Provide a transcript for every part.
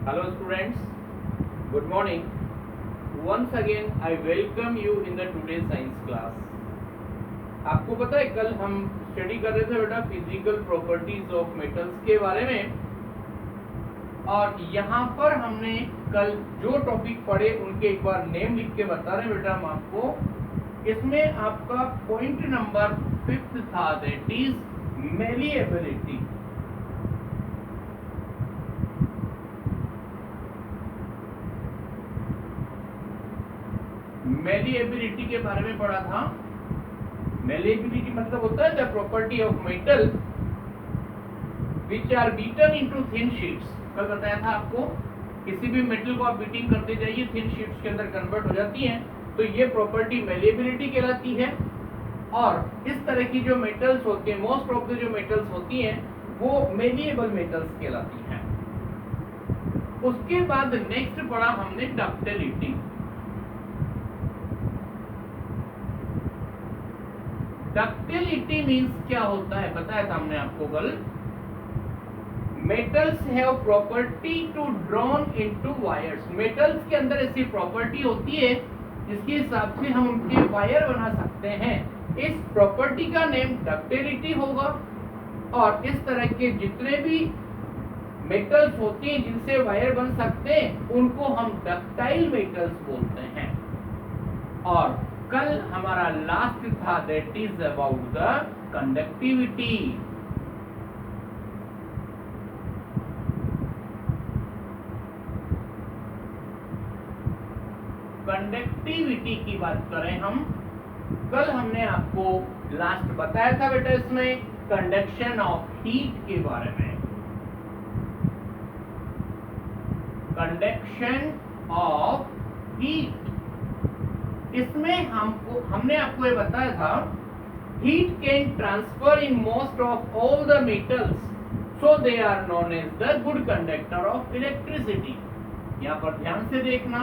Hello students, good morning. Once again I welcome you in the today's science class. आपको पता है कल हम स्टडी कर रहे थे बेटा फिजिकल प्रॉपर्टीज ऑफ मेटल्स के बारे में, और यहाँ पर हमने कल जो टॉपिक पढ़े उनके एक बार नेम लिख के बता रहे हैं बेटा हम आपको। इसमें आपका पॉइंट नंबर 5 था, दैट इज मेलिएबिलिटी। मेलिएबिलिटी के बारे में पढ़ा था। मेलिएबिलिटी मतलब होता है the property of metal which are beaten into thin sheets. कल बताया था आपको, किसी भी मेटल को आप बीटिंग करते जाइए, थिन शीट्स के अंदर कन्वर्ट हो जाती हैं, तो ये प्रॉपर्टी मेलिएबिलिटी कहलाती है। और इस तरह की जो मेटल्स होती हैं, मोस्ट ऑफ द जो मेटल्स होती हैं वो मेलिएबल मेटल्स कहलाती हैं। उसके बाद नेक्स्ट पढ़ा हमने डक्टिलिटी। डक्टिलिटी मींस क्या होता है बताया था हमने आपको कल। Metals have property to drawn into wires. Metals के अंदर ऐसी प्रॉपर्टी होती है जिसके हिसाब से हम उनके वायर बना सकते हैं। इस प्रॉपर्टी का नेम डक्टिलिटी होगा। और इस तरह के जितने भी मेटल्स होती हैं जिनसे वायर बन सकते हैं उनको हम डक्टाइल मेटल्स बोलते हैं। और कल हमारा लास्ट था, that is about the conductivity. Conductivity की बात करें हम, कल हमने आपको लास्ट बताया था बेटा इसमें कंडक्शन ऑफ हीट के बारे में। कंडक्शन ऑफ हीट, इसमें हमने आपको ये बताया था heat can transfer in most of all the metals, so they are known as the good conductor of electricity. यहाँ पर ध्यान से देखना,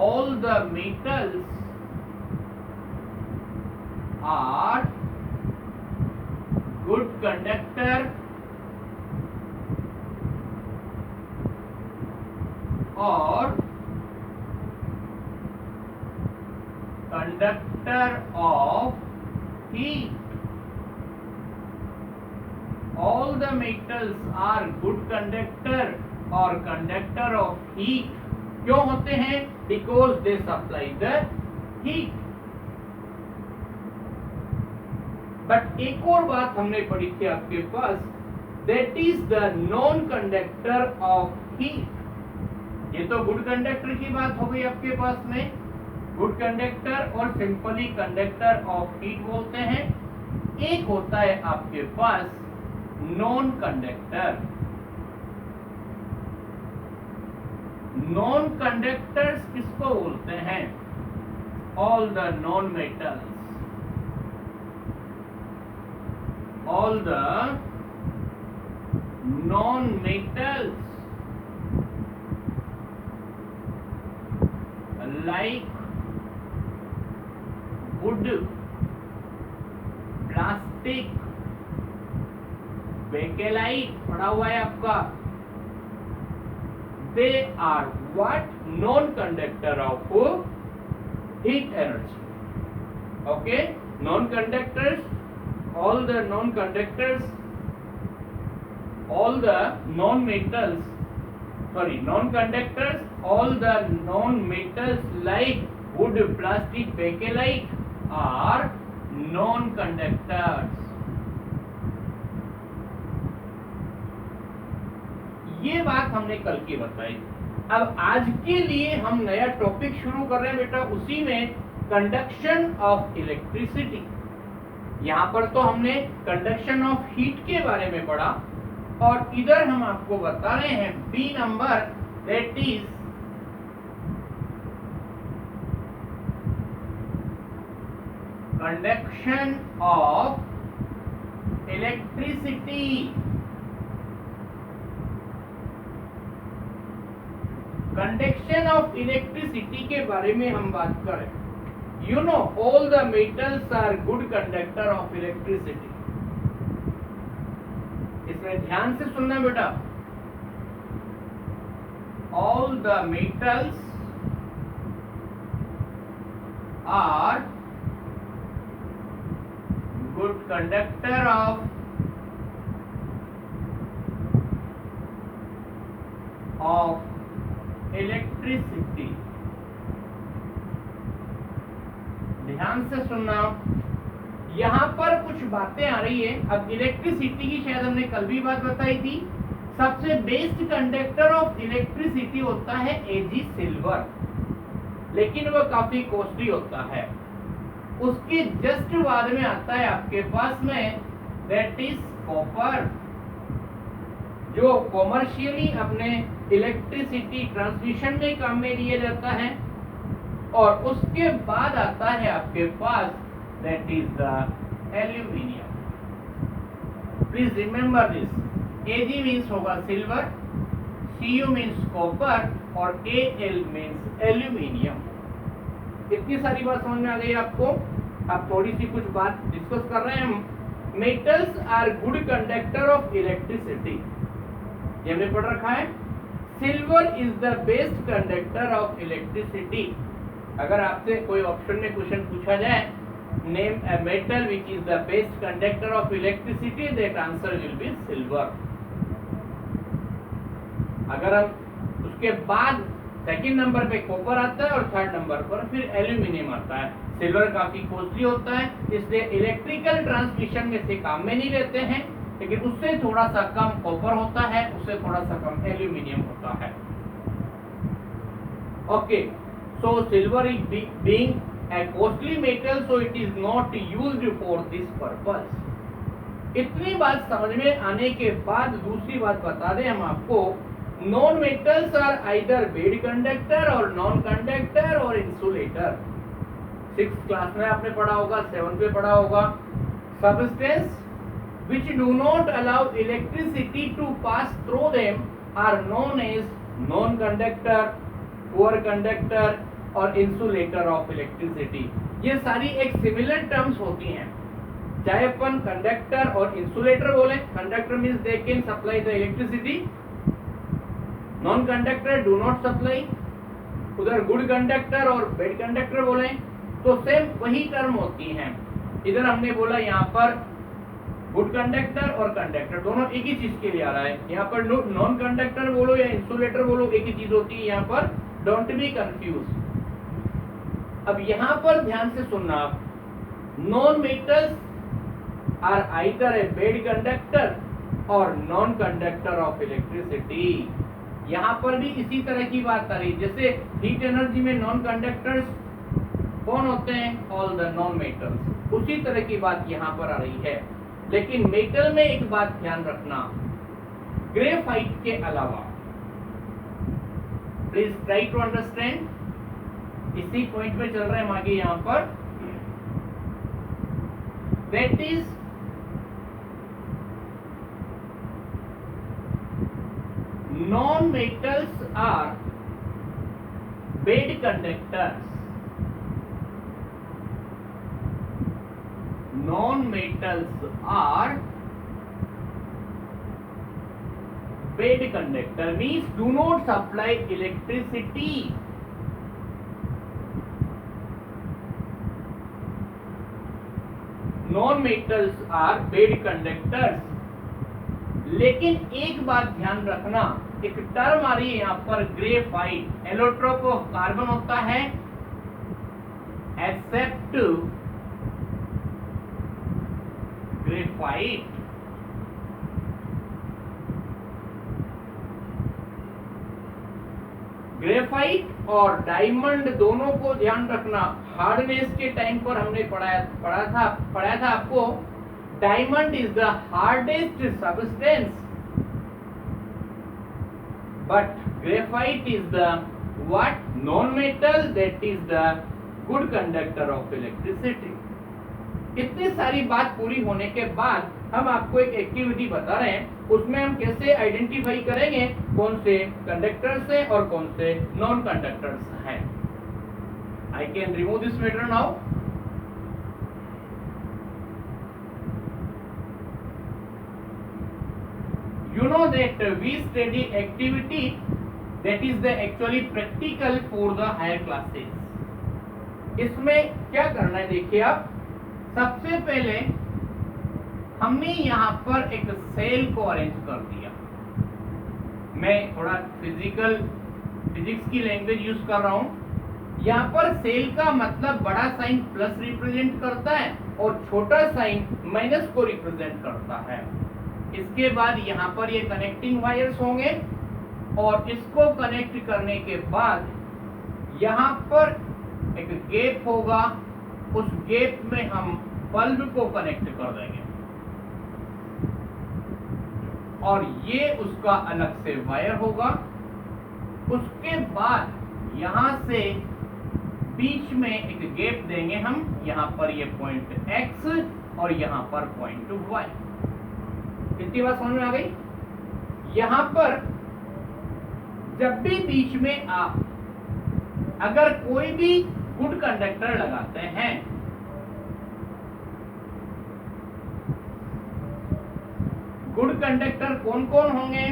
all the metals are good conductor और conductor of heat. All the metals are good conductor or conductor of heat. क्यों होते हैं? Because they supply the heat. But एक और बात हमने पढ़ी थी आपके पास, that is the non-conductor of heat. ये तो गुड कंडक्टर की बात हो गई आपके पास में, गुड कंडक्टर और सिंपली कंडक्टर ऑफ हीट बोलते हैं। एक होता है आपके पास नॉन कंडक्टर। नॉन कंडक्टर्स किसको बोलते हैं? All the non metals, all the non metals like wood, plastic, bakelite पढ़ा हुआ है आपका। They are what? Non conductor of heat energy. Okay, non conductors, all the non conductors, all the non metals, sorry, non-conductors, all the non-metals like wood, plastic, bakelite are non-conductors. ये बात हमने कल की बताई। अब आज के लिए हम नया टॉपिक शुरू कर रहे हैं बेटा, उसी में कंडक्शन ऑफ इलेक्ट्रिसिटी। यहाँ पर तो हमने कंडक्शन ऑफ हीट के बारे में पढ़ा, और इधर हम आपको बता रहे हैं B number, that is conduction of electricity. Conduction of electricity के बारे में हम बात करें, you know all the metals are good conductor of electricity. इसमें ध्यान से सुनना बेटा, all the metals are good conductor of electricity. ध्यान से सुनना, यहां पर कुछ बातें आ रही है। अब इलेक्ट्रिसिटी की शायद हमने कल भी बात बताई थी। सबसे बेस्ट कंडक्टर ऑफ इलेक्ट्रिसिटी होता है एजी सिल्वर, लेकिन वह काफी कॉस्टली होता है। उसके जस्ट बाद में आता है आपके पास में दैट इज कॉपर, जो कॉमर्शियली अपने इलेक्ट्रिसिटी ट्रांसमिशन में काम में लिया जाता है। और उसके बाद आता है आपके पास that is the aluminium. Please remember this, Ag means होगा सिल्वर, Cu मीन्स कॉपर और Al मीन्स एल्यूमिनियम। इतनी सारी बात समझ में आ गई आपको। अब थोड़ी सी कुछ बात डिस्कस कर रहे हैं हम। Metals are good conductor of electricity, ये हमने पढ़ रखा है। Silver is the best conductor of electricity. अगर आपसे कोई ऑप्शन में क्वेश्चन पूछा जाए, name a metal which is the best conductor of electricity, that answer will be silver. अगर हम उसके बाद सेकंड नंबर पे कॉपर आता है और थर्ड नंबर पर फिर एल्यूमिनियम आता है। सिल्वर काफी कॉस्टली होता है, इसलिए इलेक्ट्रिकल ट्रांसमिशन में से काम में नहीं लेते हैं, लेकिन उससे थोड़ा सा कम कॉपर होता है, उससे थोड़ा सा कम एल्यूमिनियम होता है। Okay, so silver is being a costly metal, so it is not used for this purpose. इतनी बात समझ में आने के बाद दूसरी बात बता दें हम आपको, non metals are either bad conductor और नॉन कंडक्टर और इंसुलेटर। 6th क्लास में आपने पढ़ा होगा, 7th में पढ़ा होगा। Substance which do not allow electricity to pass through them are known as non-conductor, poor conductor और इंसुलेटर ऑफ इलेक्ट्रिसिटी। ये सारी एक सिमिलर टर्म्स होती हैं, चाहे अपन कंडक्टर और इंसुलेटर बोले। Conductor means they can supply the electricity, non conductor do not supply. उधर गुड कंडक्टर और बैड कंडक्टर बोले तो सेम वही टर्म होती हैं। इधर हमने बोला यहाँ पर गुड कंडक्टर और कंडक्टर दोनों एक ही चीज के लिए आ रहा है। यहाँ पर नॉन कंडक्टर बोलो या इंसुलेटर बोलो, एक ही चीज होती है यहाँ पर, डोंट बी कंफ्यूज। अब यहाँ पर ध्यान से सुनना, non metals are either a bad conductor और नॉन कंडक्टर ऑफ इलेक्ट्रिसिटी। यहाँ पर भी इसी तरह की बात आ रही है, जैसे हीट एनर्जी में नॉन कंडक्टर्स कौन होते हैं, ऑल द नॉन मेटल्स। उसी तरह की बात यहाँ पर आ रही है। लेकिन मेटल में एक बात ध्यान रखना, ग्रेफाइट के अलावा, प्लीज ट्राई टू अंडरस्टैंड, इसी पॉइंट पे चल रहे हैं हम आगे यहाँ पर। That is non metals are bad conductors, non-metals are bad conductor, means do not supply electricity. Non-metals are bad conductors. लेकिन एक बात ध्यान रखना, एक टर्म आ रही है यहाँ पर ग्रेफाइट, एलोट्रोप ऑफ कार्बन होता है, एक्सेप्ट ग्रेफाइट। ग्रेफाइट और डायमंड दोनों को ध्यान रखना। हार्डनेस के टाइम पर हमने पढ़ाया था आपको, diamond is the hardest substance but graphite is the what, non metal that is the good conductor of electricity. इतनी सारी बात पूरी होने के बाद हम आपको एक एक्टिविटी बता रहे हैं, उसमें हम कैसे आइडेंटिफाई करेंगे कौन से कंडक्टर्स हैं और कौन से नॉन कंडक्टर्स हैं। I can remove this matter now. You know that we study activity that is the actually practical for the higher classes। इसमें क्या करना है देखिए आप, सबसे पहले हमने यहाँ पर एक सेल को अरेंज कर दिया। मैं थोड़ा फिजिक्स की लैंग्वेज यूज कर रहा हूँ। यहाँ पर सेल का मतलब बड़ा साइन प्लस रिप्रेजेंट करता है और छोटा साइन माइनस को रिप्रेजेंट करता है। इसके बाद यहाँ पर ये कनेक्टिंग वायर्स होंगे और इसको कनेक्ट करने के बाद यहाँ पर एक गैप होगा, उस गैप में हम बल्ब को कनेक्ट कर देंगे और ये उसका अलग से वायर होगा। उसके बाद यहाँ से बीच में एक गैप देंगे हम, यहाँ पर ये पॉइंट x और यहाँ पर पॉइंट y। कितनी बात समझ में आ गई? यहाँ पर जब भी बीच में आप अगर कोई भी गुड कंडक्टर लगाते हैं, गुड कंडक्टर कौन कौन होंगे?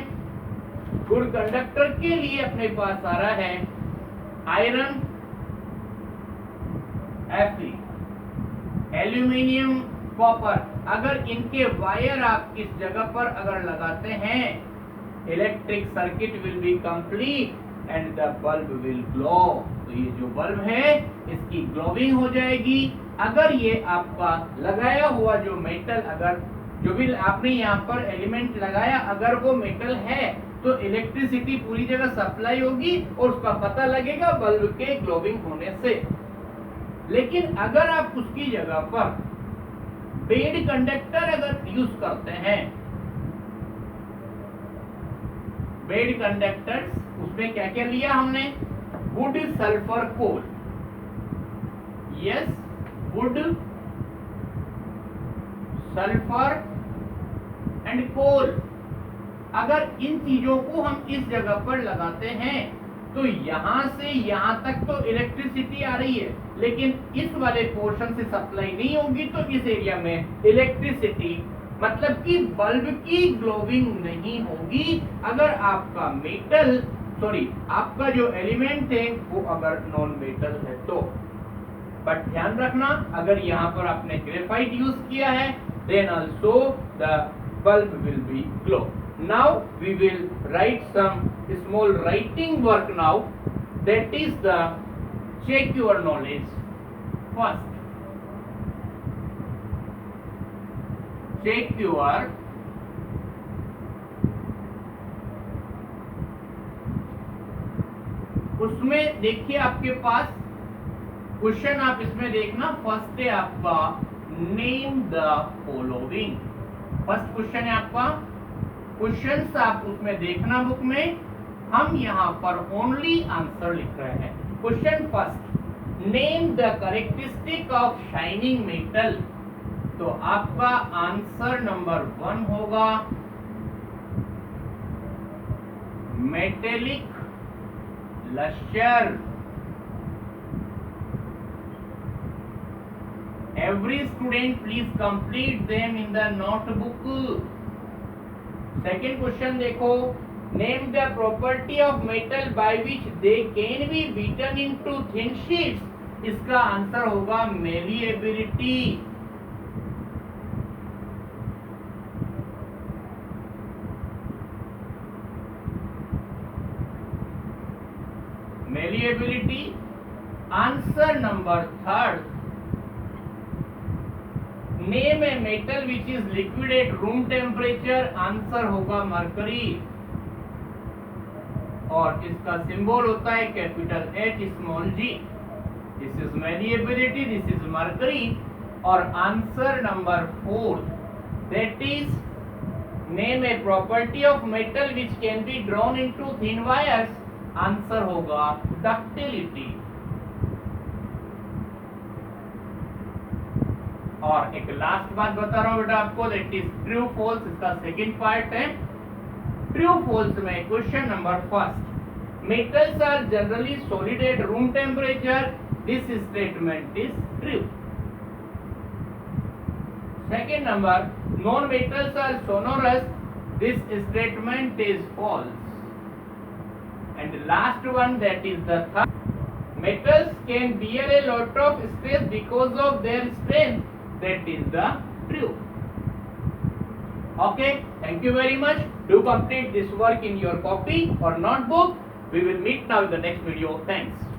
गुड कंडक्टर के लिए अपने पास आ रहा है आयरन, Fe, एल्यूमिनियम, कॉपर। अगर इनके वायर आप इस जगह पर अगर लगाते हैं, electric circuit will be complete and the bulb will glow. तो ये जो बल्ब है इसकी ग्लोविंग हो जाएगी। अगर ये आपका लगाया हुआ जो मेटल, अगर जो भी आपने यहाँ पर एलिमेंट लगाया अगर वो मेटल है तो इलेक्ट्रिसिटी पूरी जगह सप्लाई होगी और उसका पता लगेगा बल्ब के ग्लोविंग होने से। लेकिन अगर आप उसकी जगह पर बेड कंडक्टर अगर यूज करते हैं, बेड कंडक्टर्स, उसमें क्या क्या लिया हमने? Wood, sulphur, coal. Yes, wood, sulphur and coal. अगर इन चीजों को हम इस जगह पर लगाते हैं तो यहां से यहां तक तो इलेक्ट्रिसिटी आ रही है, लेकिन इस वाले पोर्शन से सप्लाई नहीं होगी। तो इस एरिया में इलेक्ट्रिसिटी मतलब कि बल्ब की ग्लोविंग नहीं होगी अगर आपका मेटल, सॉरी आपका जो एलिमेंट है वो अगर नॉन मेटल है तो। बट ध्यान रखना, अगर यहाँ पर आपने ग्रेफाइट यूज किया है then also the bulb will be glow. Now we will write some small writing work now, that is the check your knowledge. First, check your उसमें देखिए आपके पास क्वेश्चन, आप इसमें देखना फर्स्ट है आपका name the following. First question है आपका, क्वेश्चंस आप उसमें देखना बुक में। हम यहाँ पर ओनली आंसर लिख रहे हैं। Question first, name the characteristic of shining metal. तो आपका आंसर नंबर 1 होगा metallic lustre. Every student please complete them in the notebook. Second question देखो, name the property of metal by which they can be beaten into thin sheets। इसका answer होगा malleability। malleability। Answer number 3rd, name a metal which is liquid at room temperature. Answer होगा mercury और इसका symbol होता है capital H small g। This is malleability, this is mercury. और answer number 4, that is name a property of metal which can be drawn into thin wires. Answer होगा ductility. और एक last बात बता रहा हूं बेटा आपको, दैट इज ट्रू फॉल्स। इसका सेकंड पार्ट है ट्रू फॉल्स में। Question number first, metals are generally solid at room temperature. This statement is true. Second number, non metals are sonorous. This statement is false. and the last one, that is the third. Metals can bear a lot of stress because of their strength. That is the true. Okay, thank you very much. Do complete this work in your copy or notebook. We will meet now in the next video. Thanks.